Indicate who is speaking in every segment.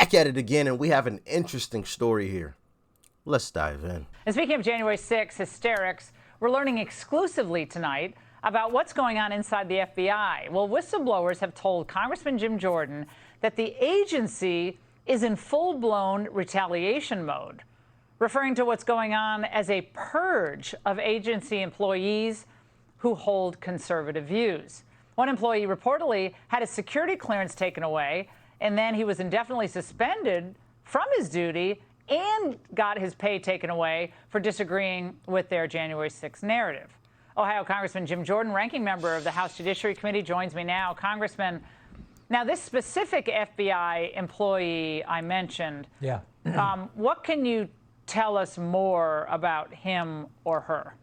Speaker 1: back at it again, and we have an interesting story here. Let's dive in.
Speaker 2: And speaking of January 6 hysterics, we're learning exclusively tonight about what's going on inside the FBI. Well, whistleblowers have told Congressman Jim Jordan that the agency is in full-blown retaliation mode, referring to what's going on as a purge of agency employees who hold conservative views. One employee reportedly had his security clearance taken away, and then he was indefinitely suspended from his duty and got his pay taken away for disagreeing with their January 6th narrative. Ohio Congressman Jim Jordan, ranking member of the House Judiciary Committee, joins me now. Congressman, now this specific FBI employee I mentioned, what can you tell us more about him or her?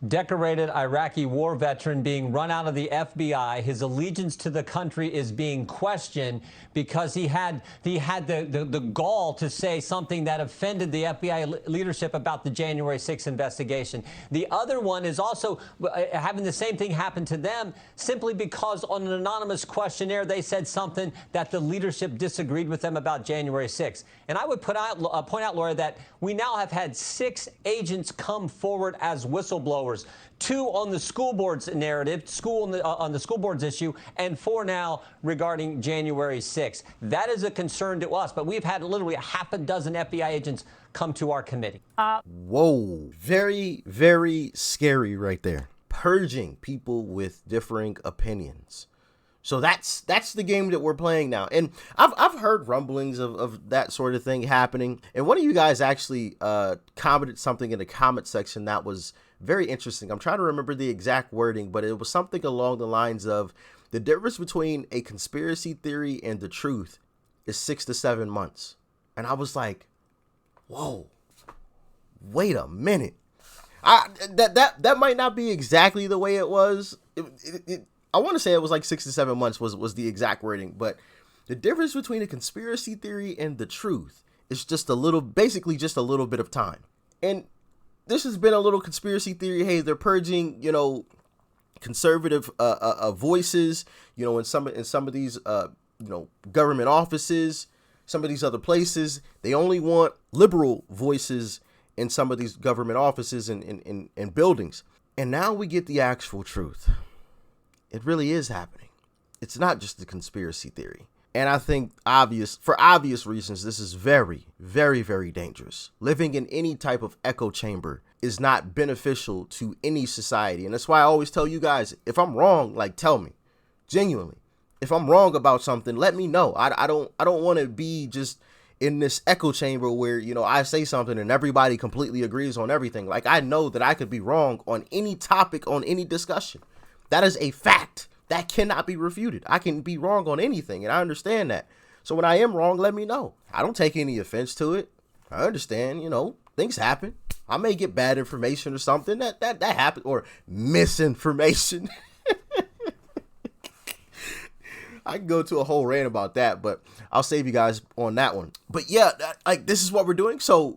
Speaker 3: Decorated Iraqi war veteran being run out of the FBI. His allegiance to the country is being questioned because he had the gall to say something that offended the FBI leadership about the January 6th investigation. The other one is also having the same thing happen to them simply because on an anonymous questionnaire they said something that the leadership disagreed with them about January 6th. And I would point out, Laura, that we now have had 6 agents come forward as whistleblowers. 2 on the school board's narrative, on the school board's issue, and 4 now regarding January 6th. That is a concern to us, but we've had literally a half a dozen FBI agents come to our committee.
Speaker 1: Whoa, very, very scary right there. Purging people with differing opinions. So that's the game that we're playing now. And I've heard rumblings of that sort of thing happening. And one of you guys actually commented something in the comment section that was very interesting. I'm trying to remember the exact wording, but it was something along the lines of the difference between a conspiracy theory and the truth is 6 to 7 months. And I was like, whoa, wait a minute. That might not be exactly the way it was. I want to say it was like 6 to 7 months was the exact wording, but the difference between a conspiracy theory and the truth is basically just a little bit of time. And this has been a little conspiracy theory. Hey, they're purging, conservative voices, in some of these, government offices, some of these other places. They only want liberal voices in some of these government offices and buildings. And now we get the actual truth. It really is happening. It's not just a conspiracy theory. And I think for obvious reasons, this is very, very, very dangerous. Living in any type of echo chamber is not beneficial to any society. And that's why I always tell you guys, if I'm wrong, tell me. Genuinely. If I'm wrong about something, let me know. I don't want to be just in this echo chamber where, I say something and everybody completely agrees on everything. I know that I could be wrong on any topic, on any discussion. That is a fact. That cannot be refuted. I can be wrong on anything, and I understand that. So when I am wrong, let me know. I don't take any offense to it. I understand, things happen. I may get bad information or something. That happens, or misinformation. I can go to a whole rant about that, but I'll save you guys on that one. But yeah, this is what we're doing. So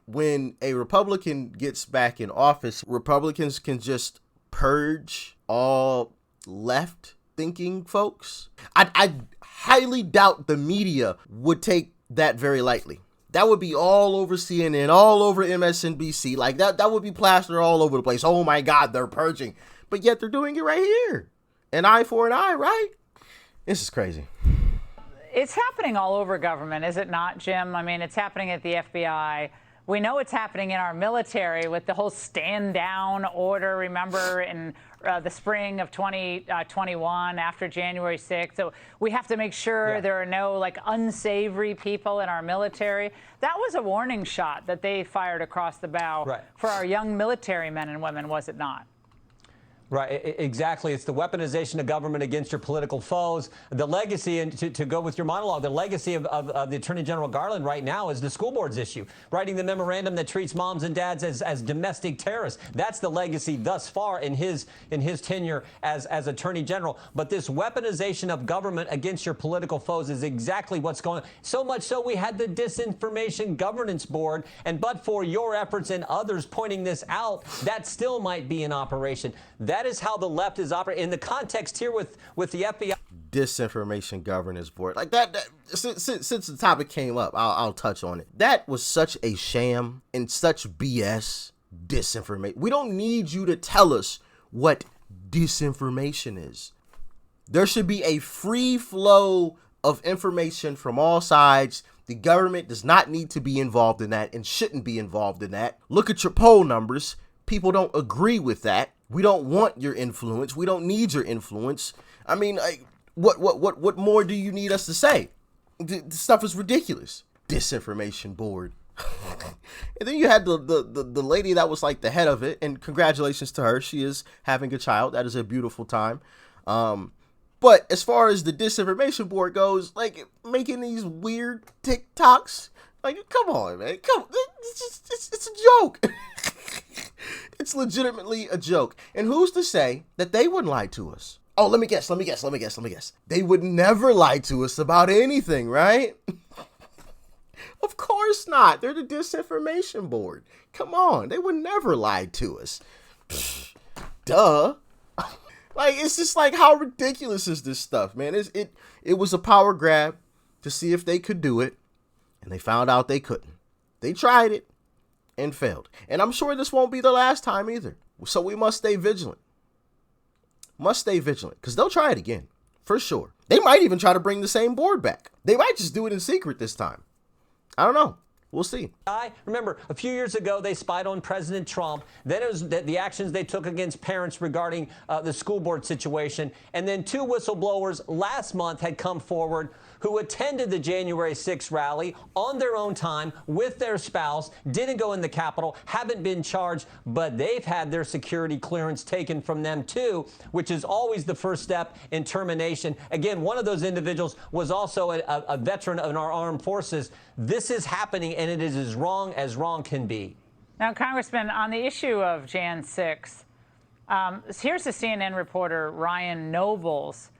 Speaker 1: when a Republican gets back in office, Republicans can just purge all left thinking folks. I highly doubt the media would take that very lightly. That would be all over CNN, all over MSNBC. That would be plastered all over the place. Oh my God, they're purging. But yet they're doing it right here. An eye for an eye, right? This is crazy.
Speaker 2: It's happening all over government, is it not, Jim? I mean, it's happening at the FBI. We know it's happening in our military with the whole stand down order, remember, in the spring of 2021 after January 6th. So we have to make sure there are no unsavory people in our military. That was a warning shot that they fired across the bow for our young military men and women, was it not?
Speaker 3: Right, exactly. It's the weaponization of government against your political foes. The legacy, and to go with your monologue, the legacy of the Attorney General Garland right now is the school board's issue, writing the memorandum that treats moms and dads as domestic terrorists. That's the legacy thus far in his tenure as Attorney General. But this weaponization of government against your political foes is exactly what's going on. So much so we had the Disinformation Governance Board, and but for your efforts and others pointing this out, that still might be in operation. That is how the left is operating in the context here with the FBI.
Speaker 1: disinformation governance board. Like that since the topic came up, I'll touch on it. That was such a sham and such BS disinformation. We don't need you to tell us what disinformation is. There should be a free flow of information from all sides. The government does not need to be involved in that and shouldn't be involved in that. Look at your poll numbers. People don't agree with that. We don't want your influence. We don't need your influence. I mean, what more do you need us to say? The stuff is ridiculous. Disinformation board. And then you had the lady that was like the head of it, and congratulations to her. She is having a child. That is a beautiful time. But as far as the disinformation board goes, like making these weird TikToks, like, come on, man. It's a joke. It's legitimately a joke. And who's to say that they wouldn't lie to us? Oh, let me guess. They would never lie to us about anything, right? Of course not. They're the disinformation board. Come on. They would never lie to us. Duh. Like, it's just like, how ridiculous is this stuff, man? It was a power grab to see if they could do it, and they found out they couldn't. They tried it and failed. And I'm sure this won't be the last time either. So we must stay vigilant. Because they'll try it again, for sure. They might even try to bring the same board back. They might just do it in secret this time. I don't know. We'll see.
Speaker 3: I remember a few years ago, they spied on President Trump. Then it was the actions they took against parents regarding the school board situation. And then 2 whistleblowers last month had come forward who attended the January 6th rally on their own time with their spouse, didn't go in the Capitol, haven't been charged, but they've had their security clearance taken from them too, which is always the first step in termination. Again, one of those individuals was also a veteran of our armed forces. This is happening, and it is as wrong can be.
Speaker 2: Now, Congressman, on the issue of Jan 6, here's the CNN reporter Ryan Nobles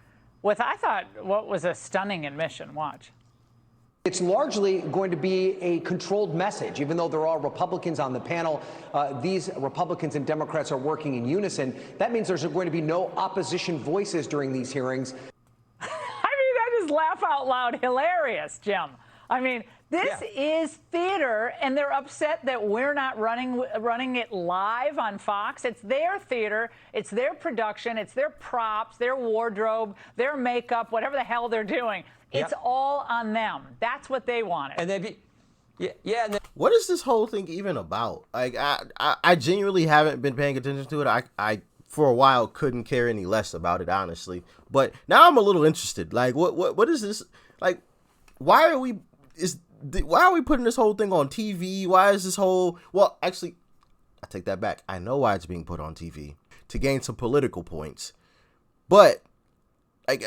Speaker 2: with, I thought, what was a stunning admission. Watch.
Speaker 4: It's largely going to be a controlled message, even though there are Republicans on the panel. These Republicans and Democrats are working in unison. That means there's going to be no opposition voices during these hearings.
Speaker 2: I mean, that is laugh out loud hilarious, Jim. I mean, this is theater, and they're upset that we're not running it live on Fox. It's their theater. It's their production. It's their props, their wardrobe, their makeup, whatever the hell they're doing. It's all on them. That's what they wanted.
Speaker 3: And they'd be,
Speaker 1: what is this whole thing even about? Like, I genuinely haven't been paying attention to it. I for a while couldn't care any less about it, honestly. But now I'm a little interested. Like, what is this? Like, why are we putting this whole thing on TV? Why is this whole... Well, actually, I take that back. I know why it's being put on TV, to gain some political points. But, like,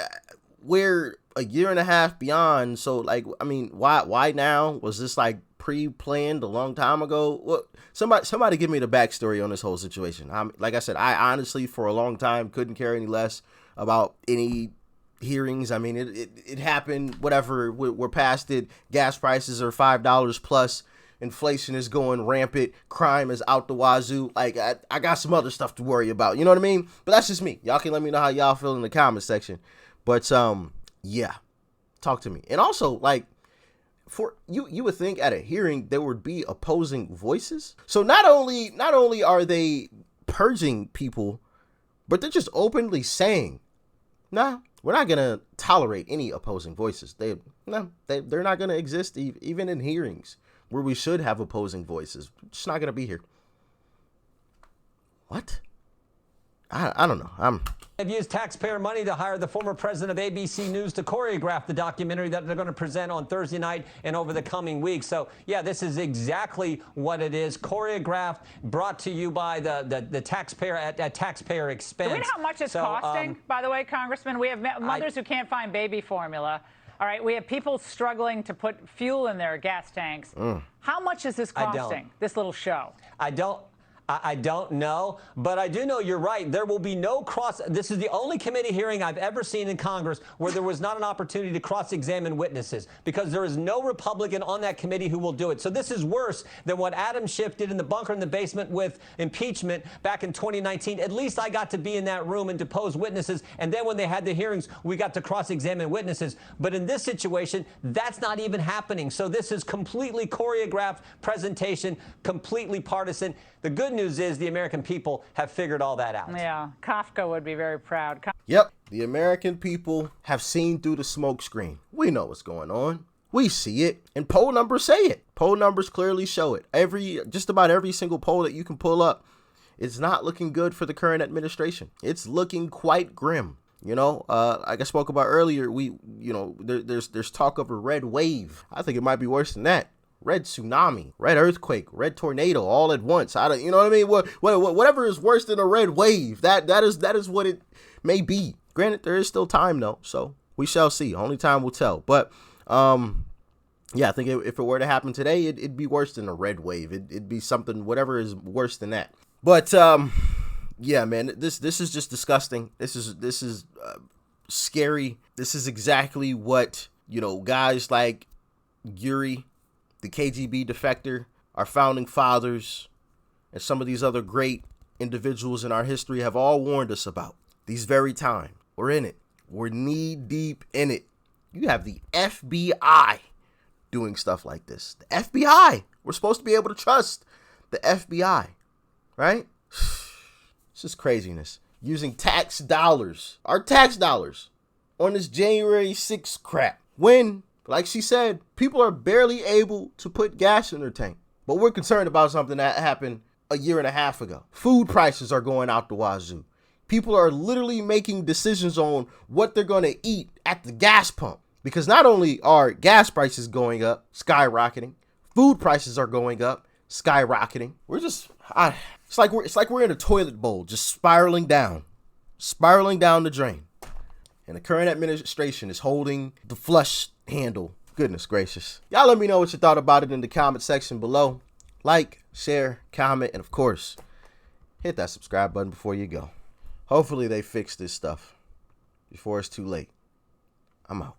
Speaker 1: we're a year and a half beyond, so, like, I mean, why now? Was this, like, pre-planned a long time ago? What? Somebody give me the backstory on this whole situation. Like I said, I honestly, for a long time, couldn't care any less about any hearings. I mean, it happened, whatever, we're past it. Gas prices are $5 plus. Inflation is going rampant. Crime is out the wazoo. Like, I got some other stuff to worry about. You know what I mean? But that's just me. Y'all can let me know how y'all feel in the comment section. But, yeah, talk to me. And also, like, for you would think at a hearing there would be opposing voices. So not only are they purging people, but they're just openly saying, nah, we're not going to tolerate any opposing voices. They're not going to exist even in hearings where we should have opposing voices. Just not going to be here. What? I don't know.
Speaker 3: They've used taxpayer money to hire the former president of ABC News to choreograph the documentary that they're going to present on Thursday night and over the coming weeks. So, yeah, this is exactly what it is. Choreographed, brought to you by the taxpayer at taxpayer expense.
Speaker 2: Do we know how much it's costing, by the way, Congressman? We have mothers who can't find baby formula. All right, we have people struggling to put fuel in their gas tanks. How much is this costing, this little show?
Speaker 3: I don't know, but I do know you're right. There will be no cross. This is the only committee hearing I've ever seen in Congress where there was not an opportunity to cross-examine witnesses, because there is no Republican on that committee who will do it. So this is worse than what Adam Schiff did in the bunker in the basement with impeachment back in 2019. At least I got to be in that room and depose witnesses. And then when they had the hearings, we got to cross-examine witnesses. But in this situation, that's not even happening. So this is completely choreographed presentation, completely partisan. The good news is the American people have figured all that out.
Speaker 2: Yeah, Kafka would be very proud.
Speaker 1: Yep, the American people have seen through the smoke screen. We know what's going on. We see it, and poll numbers say it. Poll numbers clearly show it. Just about every single poll that you can pull up, it's not looking good for the current administration. It's looking quite grim. You know, like I spoke about earlier, there's talk of a red wave. I think it might be worse than that. Red tsunami, red earthquake, red tornado, all at once. You know what I mean? Whatever is worse than a red wave, that is what it may be. Granted, there is still time though, so we shall see. Only time will tell. But yeah, I think if it were to happen today, it'd be worse than a red wave. It'd be something, whatever is worse than that. But yeah, man, this is just disgusting. This is scary. This is exactly what, guys like Yuri, the KGB defector, our founding fathers, and some of these other great individuals in our history have all warned us about. These very times. We're in it. We're knee deep in it. You have the FBI doing stuff like this. The FBI. We're supposed to be able to trust the FBI, right? This is craziness. Using tax dollars, our tax dollars, on this January 6th crap. When, like she said, people are barely able to put gas in their tank. But we're concerned about something that happened a year and a half ago. Food prices are going out the wazoo. People are literally making decisions on what they're going to eat at the gas pump. Because not only are gas prices going up, skyrocketing, food prices are going up, skyrocketing. It's like we're in a toilet bowl, just spiraling down the drain. And the current administration is holding the flush handle. Goodness gracious. Y'all let me know what you thought about it in the comment section below. Like, share, comment, and of course, hit that subscribe button before you go. Hopefully they fix this stuff before it's too late. I'm out.